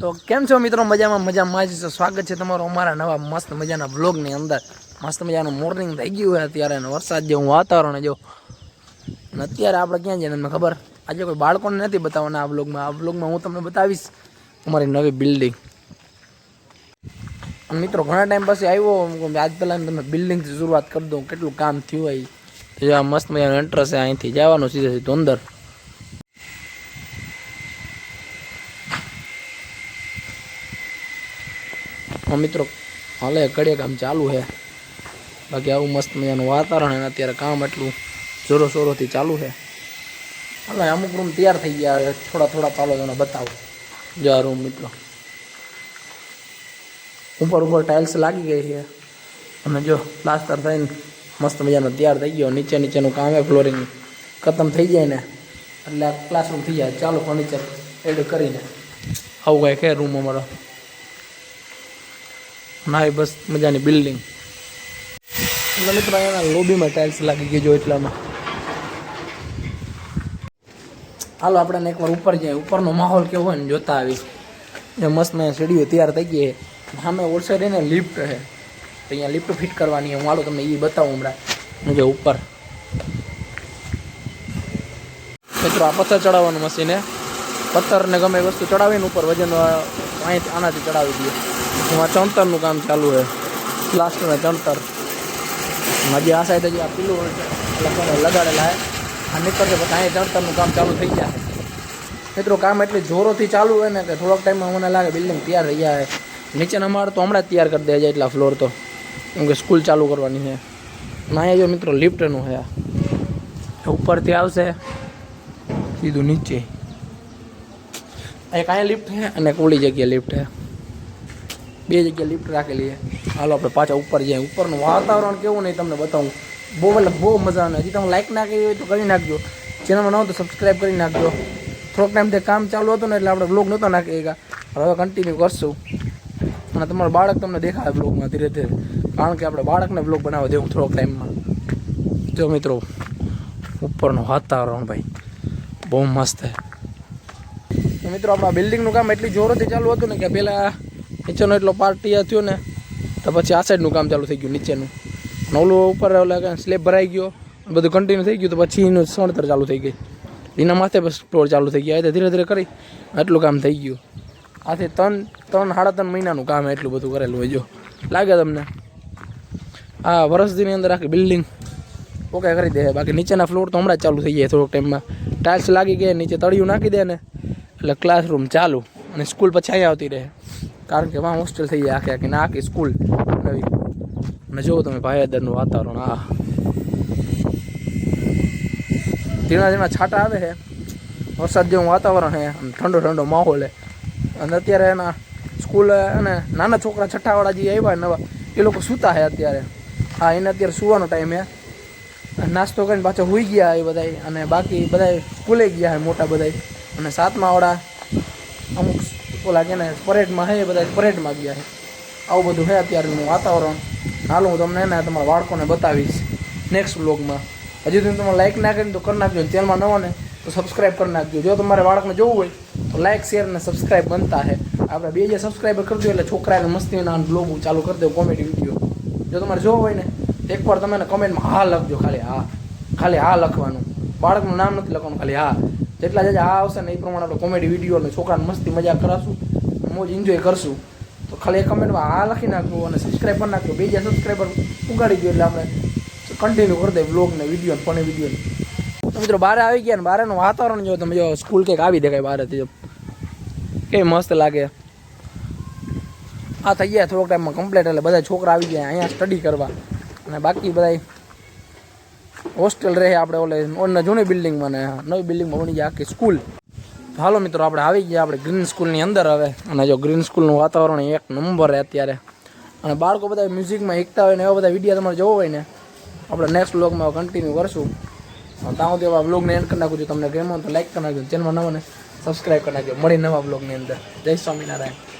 તો કેમ છો મિત્રો? મજામાં જ છો. સ્વાગત છે તમારું અમારા નવા મસ્ત મજાના વ્લોગની અંદર. મસ્ત મજાનું મોર્નિંગ થઈ ગયું હોય અત્યારે, અને વરસાદ જેવું વાતાવરણ જો. અને અત્યારે આપણે ક્યાં જઈએ તમને ખબર? આજે કોઈ બાળકોને નથી બતાવવાના આ વ્લોગમાં હું તમને બતાવીશ અમારી નવી બિલ્ડિંગ. અને મિત્રો ઘણા ટાઈમ પછી આવ્યો, આજ પહેલાં તમે બિલ્ડિંગથી શરૂઆત કરી દઉં કેટલું કામ થયું હોય. તો આ મસ્ત મજાનું એન્ટ્રન્સ છે, અહીંથી જવાનું સીધું અંદર. મિત્રો હાલે ઘડીએ કામ ચાલુ છે, બાકી આવું મસ્ત મજાનું વાતાવરણ છે. અત્યારે કામ એટલું જોરો શોરોથી ચાલુ છે. હાલે અમુક રૂમ તૈયાર થઈ ગયા, થોડા ચાલો તમને બતાવો. જો આ રૂમ મિત્રો, ઉપર ટાઇલ્સ લાગી ગઈ છે, અને જો પ્લાસ્ટર થઈને મસ્ત મજાનો તૈયાર થઈ ગયો. નીચેનું કામ છે, ફ્લોરિંગ ખતમ થઈ જાય ને એટલે ક્લાસરૂમ થઈ જાય. ચાલો ફર્નિચર એડ કરીને આવું કાંઈ છે રૂમ અમારો. ના બસ મજાની બિલ્ડિંગ. એટલે મિત્રો અહીંયા લોબીમાં ટાઇલ્સ લાગી ગઈ જો એટલામાં. હાલો આપણે એકવાર ઉપર જઈએ, ઉપરનો માહોલ કેવો હોય ને જોતા આવીશ. એ મસ્ત મેં સીડીઓ તૈયાર થઈ ગઈ છે. સામે ઓલ સાઈડ એને લિફ્ટ છે, તો અહીંયા લિફ્ટ ફિટ કરવાની હું હાલો તમને એ બતાવું હમણાં. જો ઉપર મિત્રો આ પથ્થર ચડાવવાનું મશીન છે. પથ્થરને ગમે વસ્તુ ચડાવીને ઉપર વજન અહીંથી આનાથી ચડાવી દઈએ. એમાં ચણતરનું કામ ચાલુ છે, પ્લાસ્ટર ને ચણતર. હજી આ સાઈડ હજી આ પીલું લગાડેલા છે, આ નીકળશે પછી અહીં ચણતરનું કામ ચાલુ થઈ જાય. મિત્રો કામ એટલી જોરોથી ચાલુ હોય ને કે થોડોક ટાઈમમાં મને લાગે બિલ્ડિંગ તૈયાર થઈ જાય. નીચેના માળ તો હમણાં જ તૈયાર કરી દે જાય એટલા ફ્લોર તો, કેમ કે સ્કૂલ ચાલુ કરવાની છે. અને અહીંયા જો મિત્રો લિફ્ટનું છે, ઉપરથી આવશે સીધું નીચે. એક અહીંયા લિફ્ટ છે અને એક ઓલી જગ્યાએ લિફ્ટ છે, બે જગ્યાએ લિફ્ટ રાખેલી છે. હાલો આપણે પાછા ઉપર જઈએ. ઉપરનું વાતાવરણ કેવું નહીં તમને બતાવું. બહુ મજા આવે. હજી તમે લાઈક ના કરી હોય તો કરી નાખજો, ચેનલમાં ન હોય તો સબસ્ક્રાઈબ કરી નાખજો. થોડોક ટાઈમથી કામ ચાલુ હતું ને એટલે આપણે બ્લોગ નહોતો નાખી ગયા, હવે કન્ટિન્યુ કરશું. અને તમારું બાળક તમને દેખાય બ્લોગમાં ધીરે ધીરે, કારણ કે આપણે બાળકને બ્લોગ બનાવવા દેવું થોડોક ટાઈમમાં. જો મિત્રો ઉપરનું વાતાવરણ ભાઈ બહુ મસ્ત છે. મિત્રો આપણા બિલ્ડિંગનું કામ એટલી જોરોથી ચાલુ હતું ને કે પહેલાં નીચેનો એટલો પાર્ટી થયો ને તો પછી આ સાઈડનું કામ ચાલુ થઈ ગયું નીચેનું. નવલું ઉપર ઓલા સ્લેબ ભરાઈ ગયો, બધું કન્ટિન્યુ થઈ ગયું. તો પછી એનું સણતર ચાલુ થઈ ગઈ, એના માથે બસ ફ્લોર ચાલુ થઈ ગયા. ધીરે ધીરે કરી એટલું કામ થઈ ગયું. આથી 3-3 મહિનાનું કામ એટલું બધું કરેલું હોય. જો લાગે તમને આ વર્ષની અંદર આખી બિલ્ડિંગ ઓકે કરી દે. બાકી નીચેના ફ્લોર તો હમણાં જ ચાલુ થઈ જાય થોડોક ટાઈમમાં. ટાઇલ્સ લાગી ગયા, નીચે તળિયું નાખી દે ને એટલે ક્લાસરૂમ ચાલુ, અને સ્કૂલ પછી અહીંયા આવતી રહે, કારણ કે વાં હોસ્ટેલ થઈ જાય આખી ના આખી સ્કૂલ નવી. અને જુઓ તમે ભાઈદરનું વાતાવરણ, આ ધીણા છાંટા આવે છે, વરસાદ જેવું વાતાવરણ છે, અને ઠંડો માહોલ છે. અને અત્યારે એના સ્કૂલ અને નાના છોકરા છઠ્ઠાવાળા જે આવ્યા નવા એ લોકો સૂતા છે અત્યારે. હા, એને અત્યારે સૂવાનો ટાઈમ છે. નાસ્તો કરીને પાછા સૂઈ ગયા એ બધા, અને બાકી બધા સ્કૂલે ગયા છે મોટા બધા. અને 7માવાળા અમુક ઓલા કે ને પરેડમાં છે, બધા પરેડમાં ગયા છે. આવું બધું છે અત્યારનું વાતાવરણ. હાલો હું તમને એને તમારા બાળકોને બતાવીશ નેક્સ્ટ વ્લોગમાં. હજી તમે તમારે લાઈક ના કરીને તો કરી નાખજો, ચેનલમાં નવો ને તો સબસ્ક્રાઈબ કરી નાખજો. જો તમારે બાળકને જોવું હોય તો લાઈક શેર અને સબસ્ક્રાઈબ બનતા છે. આપણે 2000 સબસ્ક્રાઈબર કરી દો એટલે છોકરાને મસ્તીના બ્લોગ ચાલુ કરી દો, કોમેડી વિડીયો. જો તમારે જોવો હોય ને એકવાર તમે કમેન્ટમાં હા લખજો, ખાલી હા લખવાનું. બાળકનું નામ નથી લખવાનું, ખાલી હા. જેટલા જ હા આવશે ને એ પ્રમાણે આપણે કોમેડી વિડીયો અને છોકરાને મસ્તી મજા કરાશું, મોજ એન્જોય કરશું. તો ખાલી એક કમેન્ટમાં હા લખી નાખજો અને સબસ્ક્રાઈબ કરી નાખજો. 2000 સબસ્ક્રાઈબર ઉગાડી દો એટલે આપણે કન્ટિન્યુ કરી દઈએ બ્લોગ ને વિડીયો ફની વિડીયો. તો મિત્રો બહાર આવી ગયા ને બહારનું વાતાવરણ જો તમે જો, સ્કૂલ કંઈક આવી દેખાય બહારથી, જો કેવી મસ્ત લાગે. આ થઈ ગયા થોડોક ટાઈમમાં કમ્પ્લીટ, એટલે બધા છોકરા આવી ગયા અહીંયા સ્ટડી કરવા. અને બાકી બધા હોસ્ટેલ રહે આપણે ઓલે જૂની બિલ્ડિંગમાં ને નવી બિલ્ડિંગમાં બની જાય આખી સ્કૂલ. હાલો મિત્રો આપણે આવી ગયા આપણે ગ્રીન સ્કૂલની અંદર હવે. અને જો ગ્રીન સ્કૂલનું વાતાવરણ એક નંબર છે અત્યારે. અને બાળકો બધા મ્યુઝિકમાં એકતા હોય ને એવા બધા વિડીયો તમારે જોવો હોય ને આપણે નેક્સ્ટ વ્લોગમાં કન્ટિન્યુ કરશું. ત્યાં સુધી એવા વ્લોગને એન્ડ કરી નાખું છું. તમને ગેમો તો લાઈક કરી નાખજો, ચેનલમાં નવો ને સબસ્ક્રાઈબ કરી નાખજો. મળી નવા વ્લોગની અંદર. જય સ્વામિનારાયણ.